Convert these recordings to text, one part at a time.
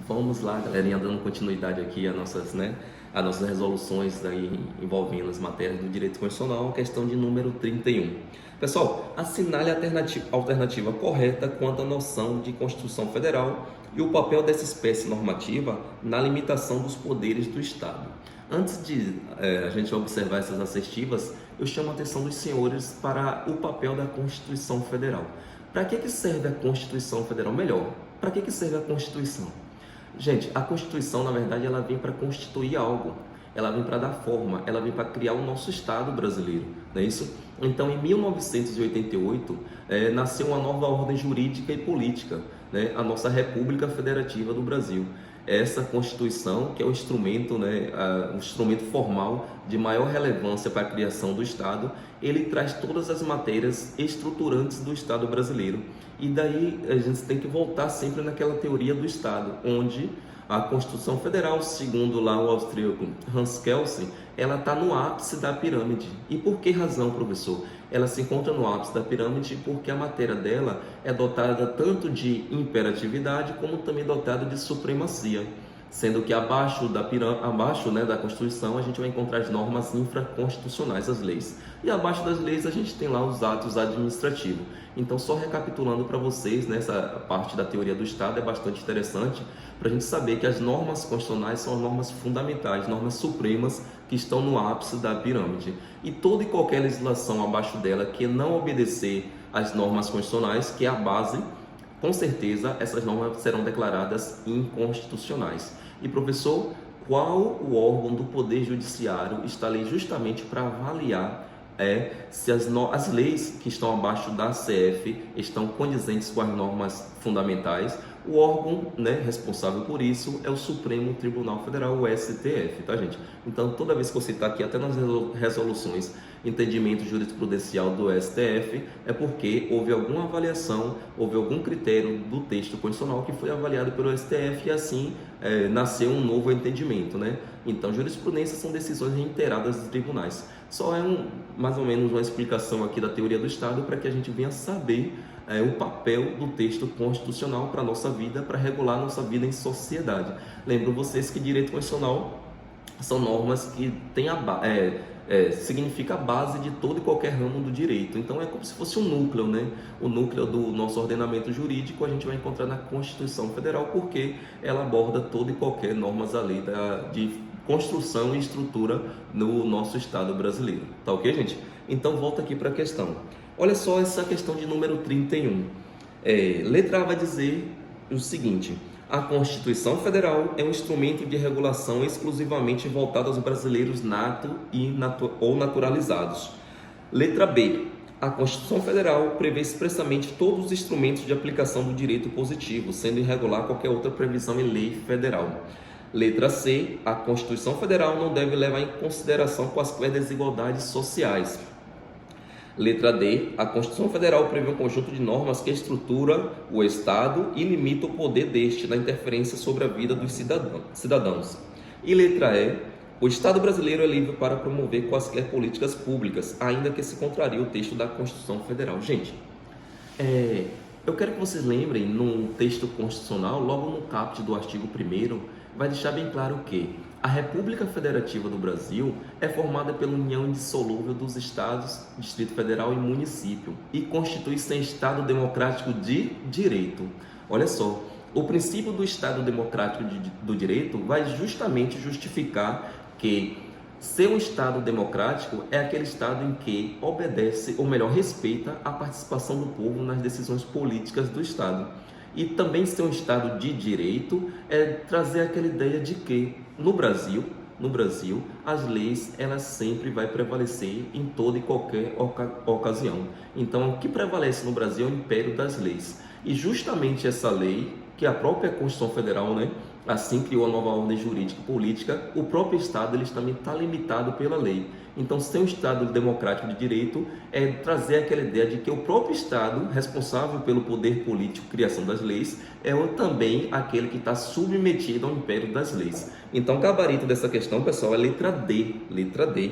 Vamos lá, galerinha, dando continuidade aqui às nossas resoluções aí envolvendo as matérias do direito constitucional, questão de número 31. Pessoal, assinale a alternativa correta quanto à noção de Constituição Federal e o papel dessa espécie normativa na limitação dos poderes do Estado. Antes de a gente observar essas assertivas, eu chamo a atenção dos senhores para o papel da Constituição Federal. Para que serve a Constituição Federal? Melhor, para que serve a Constituição? Gente, a Constituição, na verdade, ela vem para constituir algo, ela vem para dar forma, ela vem para criar o nosso Estado brasileiro, não é isso? Então, em 1988, nasceu uma nova ordem jurídica e política, né? A nossa República Federativa do Brasil. Essa Constituição, que é o instrumento, o instrumento formal de maior relevância para a criação do Estado, ele traz todas as matérias estruturantes do Estado brasileiro. E daí a gente tem que voltar sempre naquela teoria do Estado, onde a Constituição Federal, segundo lá o austríaco Hans Kelsen, ela está no ápice da pirâmide. E por que razão, professor? Ela se encontra no ápice da pirâmide porque a matéria dela é dotada tanto de imperatividade como também dotada de supremacia. Sendo que abaixo da Constituição a gente vai encontrar as normas infraconstitucionais, as leis. E abaixo das leis a gente tem lá os atos administrativos. Então, só recapitulando para vocês, nessa parte da teoria do Estado é bastante interessante para a gente saber que as normas constitucionais são as normas fundamentais, normas supremas que estão no ápice da pirâmide. E toda e qualquer legislação abaixo dela que não obedecer às normas constitucionais, que é a base, com certeza essas normas serão declaradas inconstitucionais. E professor, qual o órgão do Poder Judiciário está ali justamente para avaliar se as leis que estão abaixo da CF estão condizentes com as normas fundamentais? O órgão responsável por isso é o Supremo Tribunal Federal, o STF, tá, gente? Então, toda vez que eu citar aqui, até nas resoluções, entendimento jurisprudencial do STF, é porque houve alguma avaliação, houve algum critério do texto constitucional que foi avaliado pelo STF e assim nasceu um novo entendimento, né? Então, jurisprudência são decisões reiteradas dos tribunais. Só mais ou menos uma explicação aqui da teoria do Estado para que a gente venha saber o papel do texto constitucional para a nossa vida, para regular a nossa vida em sociedade. Lembro vocês que direito constitucional são normas que têm significa a base de todo e qualquer ramo do direito. Então é como se fosse um núcleo, né? O núcleo do nosso ordenamento jurídico a gente vai encontrar na Constituição Federal, porque ela aborda toda e qualquer normas da lei de construção e estrutura no nosso Estado brasileiro. Tá ok, gente? Então volta aqui para a questão. Olha só essa questão de número 31. Letra A vai dizer o seguinte: a Constituição Federal é um instrumento de regulação exclusivamente voltado aos brasileiros ou naturalizados. Letra B. A Constituição Federal prevê expressamente todos os instrumentos de aplicação do direito positivo, sendo irregular qualquer outra previsão em lei federal. Letra C. A Constituição Federal não deve levar em consideração quaisquer desigualdades sociais. Letra D. A Constituição Federal prevê um conjunto de normas que estrutura o Estado e limita o poder deste na interferência sobre a vida dos cidadãos. E letra E. O Estado brasileiro é livre para promover quaisquer políticas públicas, ainda que se contrarie o texto da Constituição Federal. Gente, eu quero que vocês lembrem, no texto constitucional, logo no caput do artigo 1º, vai deixar bem claro que a República Federativa do Brasil é formada pela união indissolúvel dos estados, Distrito Federal e município e constitui-se em Estado democrático de direito. Olha só, o princípio do Estado democrático do direito vai justamente justificar que ser um Estado democrático é aquele Estado em que obedece, ou melhor, respeita a participação do povo nas decisões políticas do Estado. E também ser um Estado de direito é trazer aquela ideia de que no Brasil, as leis elas sempre vai prevalecer em toda e qualquer ocasião. Então, o que prevalece no Brasil é o império das leis. E justamente essa lei, que a própria Constituição Federal, assim criou a nova ordem jurídica e política, o próprio Estado ele também está limitado pela lei. Então, ser um Estado democrático de direito é trazer aquela ideia de que o próprio Estado, responsável pelo poder político, criação das leis, é também aquele que está submetido ao império das leis. Então, o gabarito dessa questão, pessoal, é letra D. Letra D.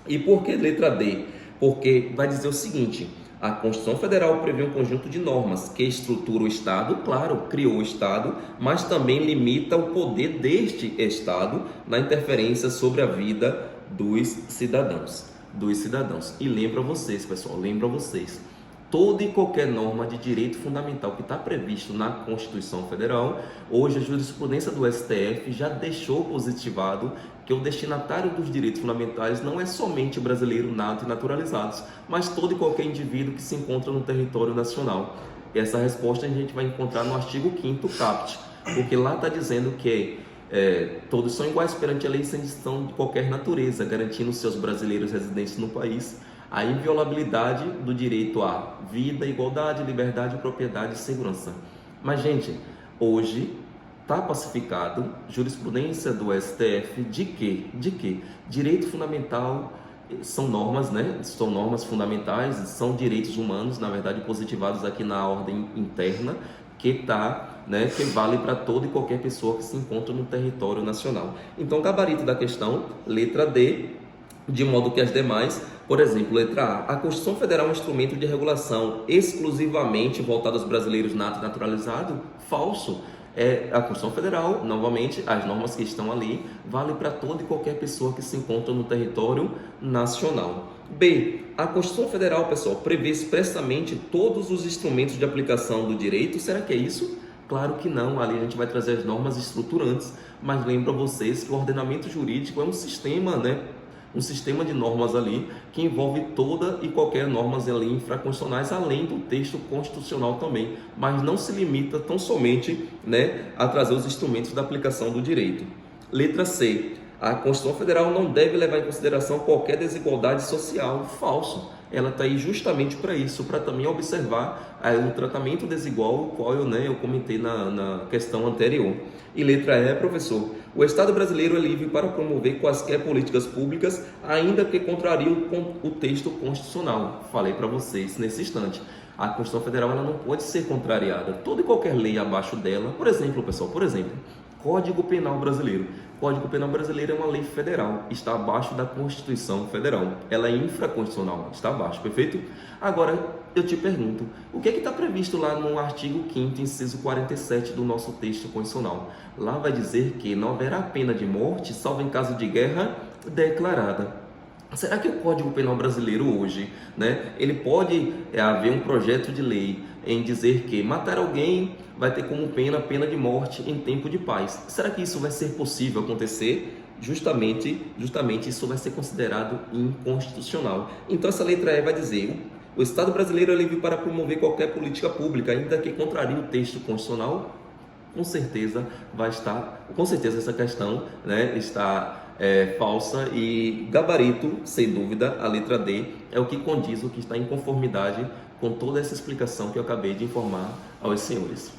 E por que letra D? Porque vai dizer o seguinte: A Constituição Federal prevê um conjunto de normas que estrutura o Estado, claro, criou o Estado, mas também limita o poder deste Estado na interferência sobre a vida dos cidadãos. E lembra vocês, pessoal, toda e qualquer norma de direito fundamental que está previsto na Constituição Federal, hoje a jurisprudência do STF já deixou positivado que o destinatário dos direitos fundamentais não é somente brasileiro nato e naturalizados, mas todo e qualquer indivíduo que se encontra no território nacional. E essa resposta a gente vai encontrar no artigo 5º caput, porque lá está dizendo que todos são iguais perante a lei sem distinção de qualquer natureza, garantindo seus brasileiros residentes no país a inviolabilidade do direito à vida, igualdade, liberdade, propriedade e segurança. Mas, gente, hoje está pacificado, jurisprudência do STF, de que direito fundamental são normas, né? São normas fundamentais, são direitos humanos, na verdade, positivados aqui na ordem interna, que que vale para toda e qualquer pessoa que se encontra no território nacional. Então, gabarito da questão, letra D, de modo que as demais, por exemplo, letra A, a Constituição Federal é um instrumento de regulação exclusivamente voltado aos brasileiros nato e naturalizado? Falso. A Constituição Federal, novamente, as normas que estão ali, vale para toda e qualquer pessoa que se encontra no território nacional. B, a Constituição Federal, pessoal, prevê expressamente todos os instrumentos de aplicação do direito. Será que é isso? Claro que não, ali a gente vai trazer as normas estruturantes, mas lembro a vocês que o ordenamento jurídico é um sistema, um sistema de normas ali que envolve toda e qualquer normas ali infraconstitucionais, além do texto constitucional também, mas não se limita tão somente a trazer os instrumentos da aplicação do direito. Letra C, a Constituição Federal não deve levar em consideração qualquer desigualdade social. Falso. Ela está aí justamente para isso, para também observar o tratamento desigual, o qual eu comentei na questão anterior. E letra E, professor, o Estado brasileiro é livre para promover quaisquer políticas públicas, ainda que contrariem o texto constitucional. Falei para vocês nesse instante. A Constituição Federal ela não pode ser contrariada. Toda e qualquer lei abaixo dela, por exemplo, Código Penal Brasileiro. O Código Penal Brasileiro é uma lei federal, está abaixo da Constituição Federal. Ela é infraconstitucional, está abaixo, perfeito? Agora, eu te pergunto, o que está previsto lá no artigo 5º, inciso 47 do nosso texto constitucional? Lá vai dizer que não haverá pena de morte, salvo em caso de guerra declarada. Será que o Código Penal Brasileiro hoje, ele pode haver um projeto de lei em dizer que matar alguém vai ter como pena de morte em tempo de paz? Será que isso vai ser possível acontecer? Justamente isso vai ser considerado inconstitucional. Então essa letra E vai dizer: o Estado brasileiro é livre para promover qualquer política pública, ainda que contrarie o texto constitucional. Com certeza essa questão está falsa, e gabarito, sem dúvida, a letra D é o que condiz, o que está em conformidade com toda essa explicação que eu acabei de informar aos senhores.